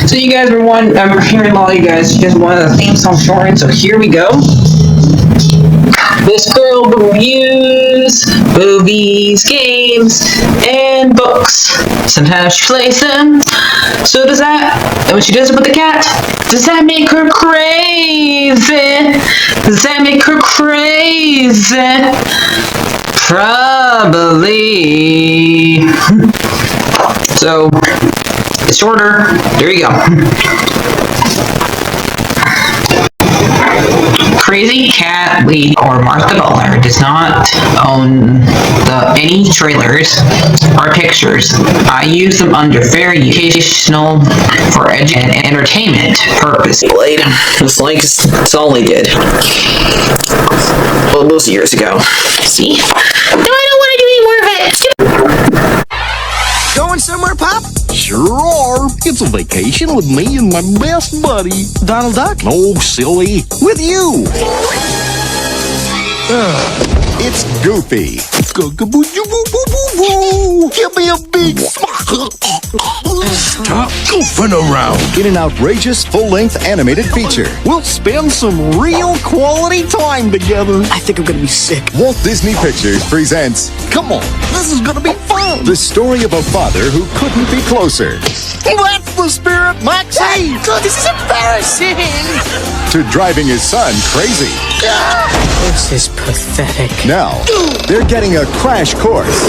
So you guys were I'm hearing all you guys just wanted the theme song shortened, so here we go. This girl reviews movies, games, and books. Sometimes she plays them. So does that, and when she does it with the cat, does that make her crazy? Does that make her crazy? Probably. So, it's shorter. There you go. CrazyCatLady or Martha Butler does not own any trailers or pictures. I use them under fair educational for and entertainment purpose. It's like it's all they did. Well, those years ago. See? No, I don't want to do any more of it. Going somewhere, Pop? Sure are. It's a vacation with me and my best buddy. Donald Duck? No, silly. With you. It's Goofy. Give me a big Stop goofing around. In an outrageous full-length animated feature. We'll spend some real quality time together. I think I'm gonna be sick. Walt Disney Pictures presents Come on, this is gonna be fun. the story of a father who couldn't be closer That's the spirit, Maxie. God, this is embarrassing. to driving his son crazy. This is pathetic. Now, they're getting a crash course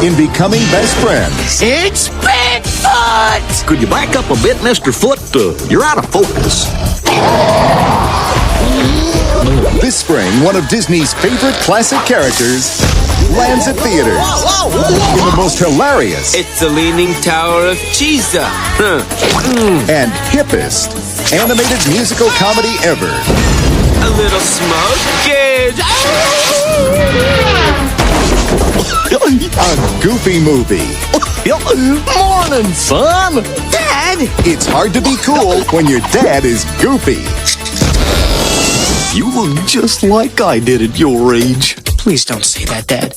in becoming best friends. It's Bigfoot! Could you back up a bit, Mr. Foot? You're out of focus. This spring, one of Disney's favorite classic characters lands at theaters in the most hilarious It's the Leaning Tower of Cheesa. and hippest animated musical comedy ever. A little smoke-age. A Goofy movie. Morning, son. Dad! It's hard to be cool when your dad is goofy. You look just like I did at your age. Please don't say that, Dad.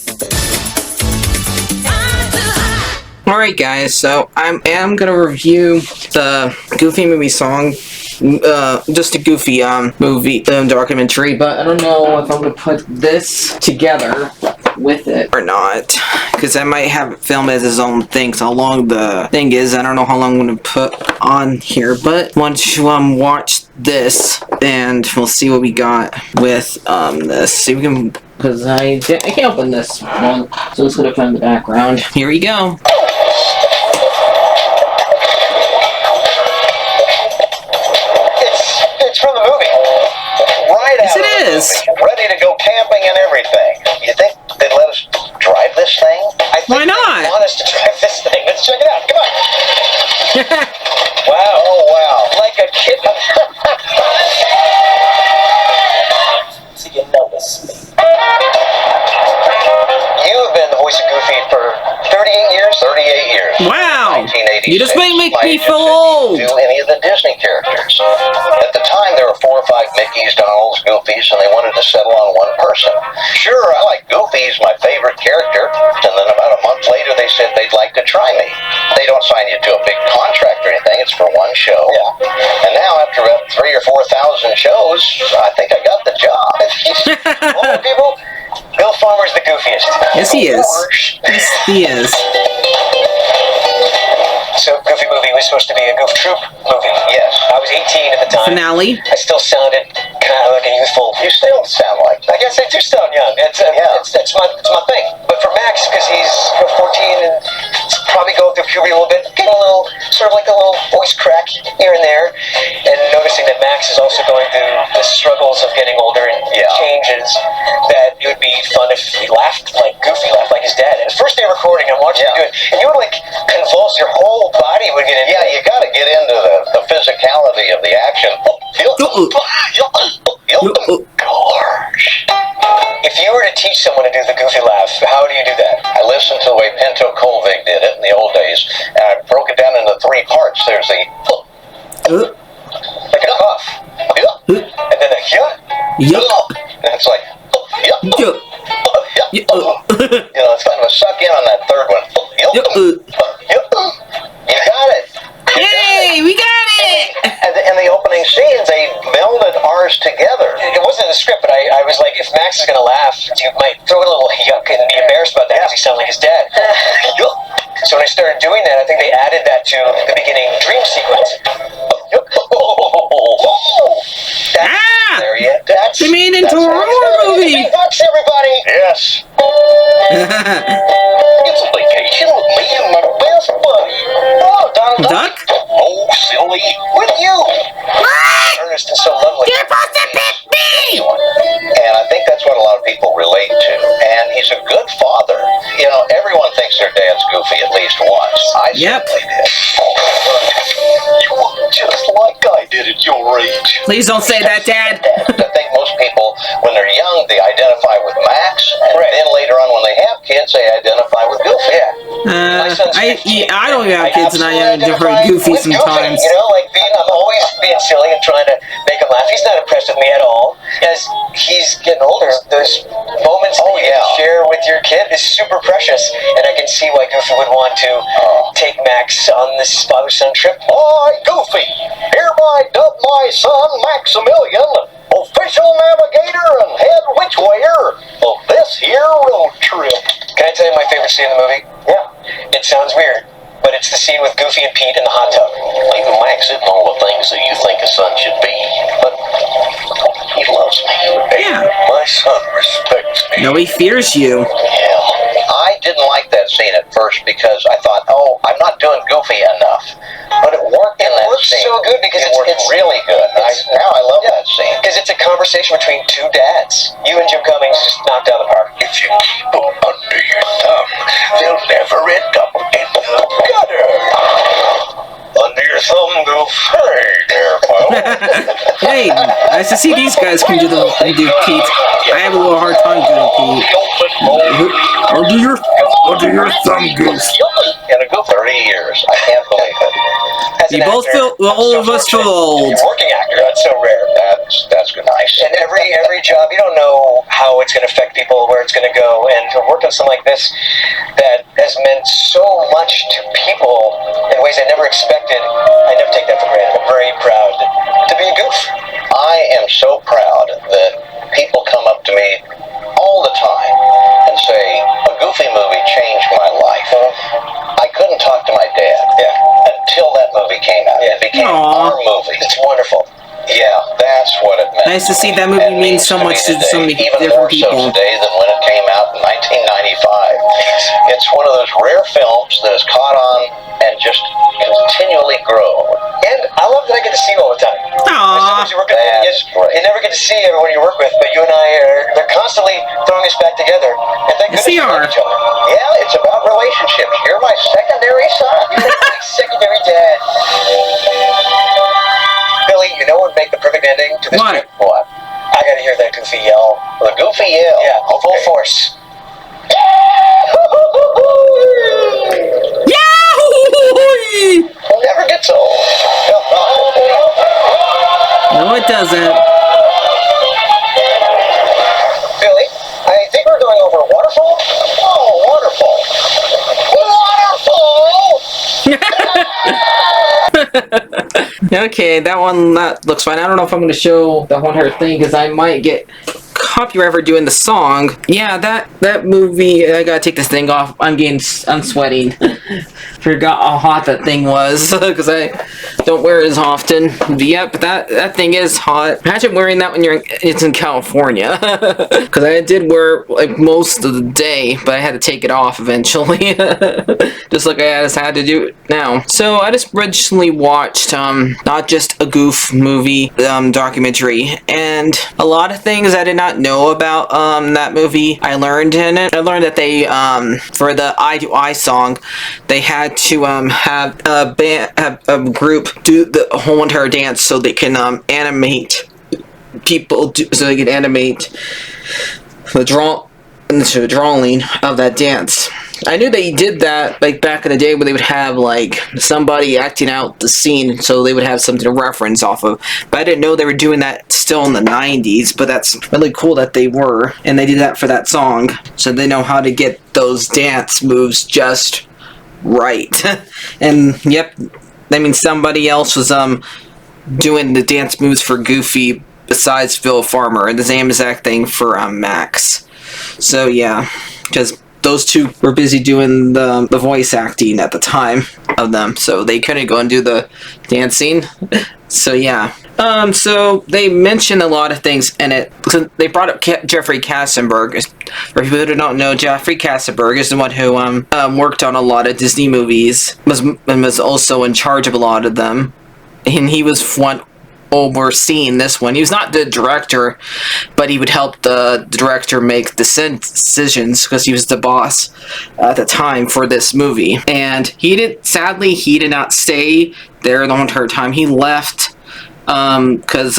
Alright guys, so I am gonna review the Goofy movie song, just a Goofy movie documentary, but I don't know if I'm gonna put this together with it or not, because I might have it film as his own thing. So how long the thing is, I don't know how long I'm gonna put on here, but once you watch this, and we'll see what we got with this. See if we can, because I can't open this one, so it's gonna put in the background. Here we go. It's from the movie. Right Yes, out it of the is. movie. Ready to go camping and everything. You think they'd let us drive this thing? I think Why not? they want us to drive this thing. Let's check it out. Come on. Wow. Oh, wow. Like a kitten. So you notice me. You have been the voice of Goofy for 38 years? 38 years. Wow! 1986. You just make me My feel agent old! didn't do any of the Disney characters. At the time, there were 4 or 5 Mickeys, Donalds, Goofies, and they wanted to settle on one person. Sure, I like Goofy, he's my favorite character. And then about a month later, they said they'd like to try me. They don't sign you to a big contract or anything, it's for one show. Yeah. And now, after about 3,000 or 4,000 shows, I think I got the job. All people, Bill Farmer's the goofiest. Yes, he is. Yes, he is. So, Goofy movie was supposed to be a Goof Troop movie. Yes. I was 18 at the time. Finale. I still sounded kind of like a youthful. You still sound like. I guess I do sound young. It's my thing. But for Max, because he's 14 and probably going through puberty a little bit, getting a little, sort of like a little voice crack here and there, and noticing that Max is also going through the struggles of getting older and changes, that it would be fun if he laughed like Goofy, laughed like his dad. And his first day recording, I'm watching him do it, and you would like convulse, your whole body would get into it. Yeah, you got to get into the physicality of the action. Gosh. If you were to teach someone to do the Goofy laugh, how do you do that? I listened to the way Pinto Colvig did it in the old days, and I broke it down into 3 parts. There's the like a cough, and then a and it's like you know, it's kind of a suck in on that third one. You got it. Yay! We in the opening scenes, they melded ours together. It wasn't in the script, but I was like, if Max is gonna laugh, you might throw in a little yuck and be embarrassed about that because he sounded like his dad. So when I started doing that, I think they added that to the beginning dream sequence. There you go. They made it into a horror movie! Bucks, everybody! Yes. It's a vacation with me and my best buddy. Oh, Donald Duck? Oh, silly. With you. Ernest is so lovely. You're supposed to pick me! And I think that's what a lot of people relate to. And he's a good father. You know, everyone thinks their dad's goofy at least once. I certainly did. You look just like I did at your age. Please don't say that, Dad. I think most people, when they're young, they identify with Max, and then later on when they have kids, they identify with Goofy. I don't even have kids, and I identify Goofy with sometimes. You know, like I'm always being silly and trying to make him laugh. He's not impressed with me at all. As he's getting older, those moments that you share with your kid is super precious, and I can see why Goofy would want to take Max on this father-son trip. I, Goofy, hereby dub my son Maximilian official navigator and head witchwayer of this here road trip. Can I tell you my favorite scene in the movie? Yeah. It sounds weird, but it's the scene with Goofy and Pete in the hot tub. Even Max isn't all the things that you think a son should be, but he loves me. Yeah. My son respects me. No, he fears you. Yeah. I didn't like that scene at first because I thought, oh, I'm not doing Goofy enough. But it worked in that works scene. so good because it works really good. Now I love that scene. Because it's a conversation between two dads. You and Jim Cummings just knocked out of the park. If you keep them under your thumb, they'll never end up in the gutter. Under your thumb, Goof. Hey there, pal. Hey, nice to see these guys can do Pete. I have a little hard time doing Pete. Under your thumb, Goose. In a good 30 years. I can't believe it. As an You both actor, feel, all of us feel old. You're a working actor. That's so rare. That's nice. And every job, you don't know how it's going to affect people, where it's going to go. And to work on something like this that has meant so much to people in ways I never expected, I never take that for granted. I'm very proud to be a Goof. I am so proud that people come up to me all the time and say, a Goofy movie changed my life. I couldn't talk to my dad until that movie came out. It became our movie. It's wonderful. Yeah, that's what it meant. Nice to see that movie And means so much to so many even different more people. so today than when it came out in 1995. It's one of those rare films that has caught on and just continually grown. And I love that I get to see you all the time. Aww. You never get to see everyone you work with, but you and I they're constantly throwing us back together. And thank Yes, goodness they we are. love each other. Yeah, it's about relationships. You're my secondary son. You're my secondary dad. Billy, you know what would make the perfect ending to this What? trip? What? I gotta hear that Goofy yell. The Goofy yell. Yeah, full force. Yahoo! Never gets old. No, it doesn't. Billy, I think we're going over a waterfall. Oh, waterfall. Okay, that looks fine. I don't know if I'm going to show the one her thing because I might get copyright for doing the song. Yeah, that movie. I gotta take this thing off. I'm sweating. Forgot how hot that thing was because I don't wear it as often. But yep, that thing is hot. Imagine wearing that when it's in California. Because I did wear like most of the day, but I had to take it off eventually. Just like I just had to do it now. So I just recently watched not just a Goof movie documentary, and a lot of things I did not know about that movie I learned in it. I learned that they for the Eye to Eye song they had to have a group do the whole entire dance so they can animate people so they can animate the drawing of that dance. I knew they did that like back in the day when they would have like somebody acting out the scene so they would have something to reference off of, but I didn't know they were doing that still in the 90s, but that's really cool that they were, and they did that for that song so they know how to get those dance moves just right. And yep, I mean somebody else was doing the dance moves for Goofy besides Bill Farmer, and the same exact thing for Max. So yeah, because those two were busy doing the voice acting at the time of them, so they couldn't go and do the dancing. So yeah. So they mentioned a lot of things in it. So they brought up Jeffrey Katzenberg. For people who don't know, Jeffrey Katzenberg is the one who worked on a lot of Disney movies, was also in charge of a lot of them, and he was one overseeing this one. He was not the director, but he would help the director make decisions because he was the boss at the time for this movie. And sadly he did not stay there the entire time. He left because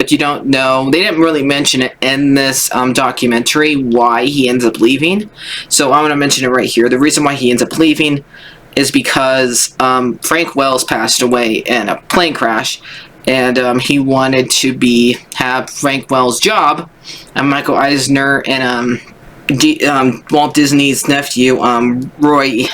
if you don't know, they didn't really mention it in this documentary why he ends up leaving. So I'm going to mention it right here. The reason why he ends up leaving is because Frank Wells passed away in a plane crash, and he wanted to have Frank Wells' job, and Michael Eisner and Walt Disney's nephew, Roy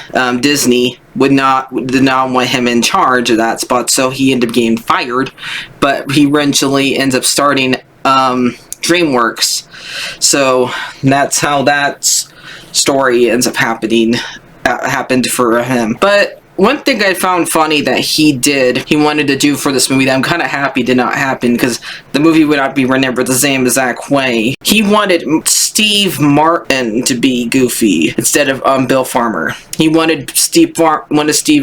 Disney, did not want him in charge of that spot, so he ended up getting fired. But he eventually ends up starting DreamWorks. So that's how that story ends up happened for him. But one thing I found funny that he wanted to do for this movie that I'm kind of happy did not happen, because the movie would not be remembered the same exact way. He wanted Steve Martin to be Goofy instead of Bill Farmer. He wanted Steve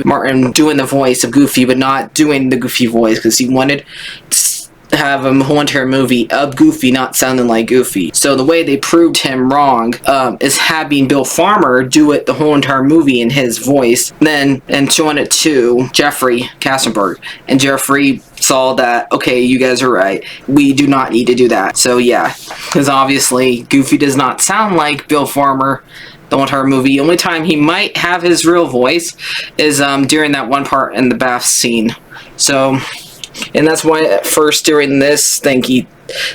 Martin doing the voice of Goofy, but not doing the Goofy voice, because he wanted to have a whole entire movie of Goofy not sounding like Goofy. So the way they proved him wrong is having Bill Farmer do it the whole entire movie in his voice, and showing it to Jeffrey Katzenberg. And Jeffrey saw that, okay, you guys are right, we do not need to do that. So yeah, because obviously Goofy does not sound like Bill Farmer the entire movie. The only time he might have his real voice is during that one part in the bath scene. So, and that's why at first during this thing he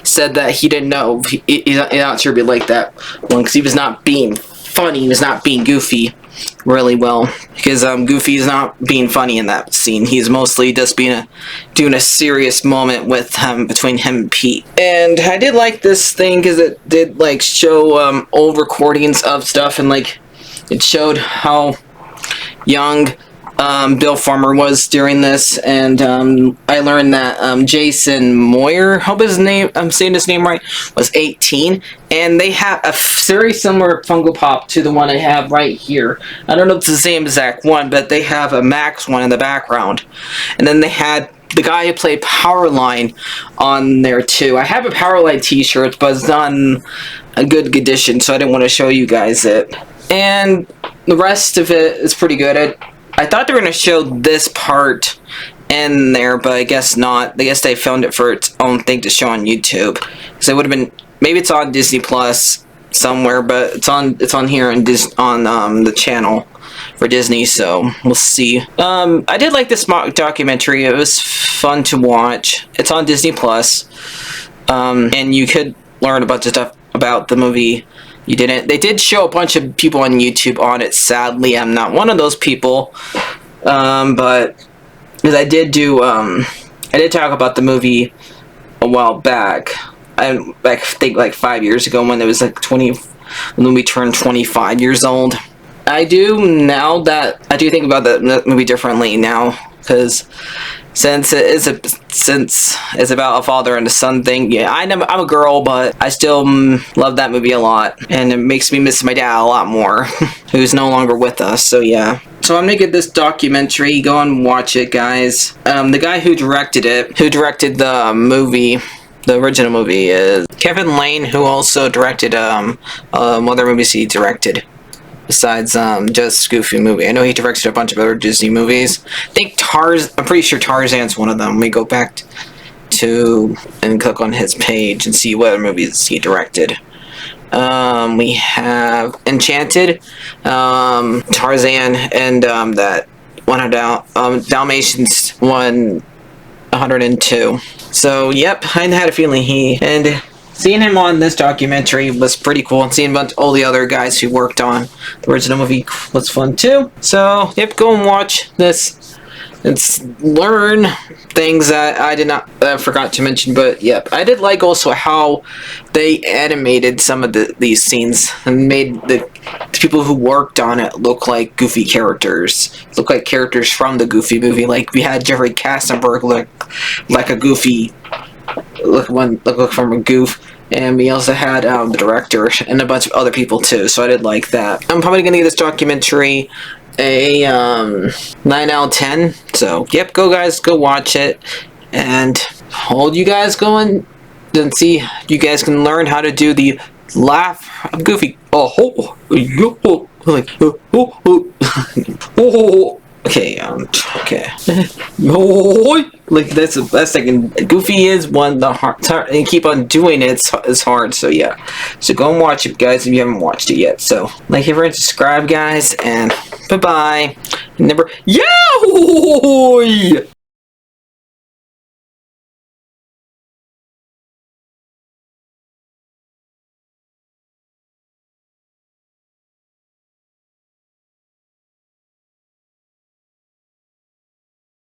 said that he didn't know, he's not sure it'd be like that one, because he was not being funny, he was not being Goofy really well, because Goofy is not being funny in that scene. He's mostly just doing a serious moment with between him and Pete. And I did like this thing because it did like show old recordings of stuff, and like it showed how young Bill Farmer was during this, and I learned that Jason Moyer, hope I'm saying his name right, was 18, and they have a very similar Funko Pop to the one I have right here. I don't know if it's the same exact one, but they have a Max one in the background. And then they had the guy who played Powerline on there too. I have a Powerline t-shirt, but it's not in a good condition, so I didn't want to show you guys it. And the rest of it is pretty good. I thought they were going to show this part in there, but I guess not. I guess they filmed it for its own thing to show on YouTube. So it would have been, maybe it's on Disney Plus somewhere, but it's on here on the channel for Disney, so we'll see. I did like this documentary. It was fun to watch. It's on Disney Plus, and you could learn a bunch of stuff about the movie. They did show a bunch of people on YouTube on it. Sadly, I'm not one of those people. But because I did talk about the movie a while back. I think like 5 years ago when it was like when we turned 25 years old. I do think about that movie differently now, because since it's about a father and a son thing, yeah, I'm a girl, but I still love that movie a lot, and it makes me miss my dad a lot more, who's no longer with us. So yeah. So I'm gonna get this documentary. Go and watch it, guys. The guy who directed the movie, the original movie, is Kevin Lane, who also directed other movies he directed besides just Goofy movie. I know he directed a bunch of other Disney movies. I think I'm pretty sure Tarzan's one of them. We go back to and click on his page and see what other movies he directed. We have Enchanted, Tarzan, and that one of Dalmatians 102. So yep, I had a feeling seeing him on this documentary was pretty cool, and seeing all the other guys who worked on the original movie was fun too. So, yep, go and watch this It's learn things that I did not forgot to mention. But yep, I did like also how they animated some of these scenes and made the people who worked on it look like Goofy characters, look like characters from the Goofy movie. Like we had Jeffrey Katzenberg look like a Goofy, look from a Goof. And we also had the director and a bunch of other people too, so I did like that. I'm probably gonna give this documentary a 9 out of 10. So yep, go guys, go watch it, and hold you guys going and see you guys can learn how to do the laugh of Goofy. Okay, okay. Like that's the best thing. Goofy is one the hard, and keep on doing it is hard. So yeah, so go and watch it, guys, if you haven't watched it yet. So like, favorite, subscribe, guys, and bye bye. Remember, yeah.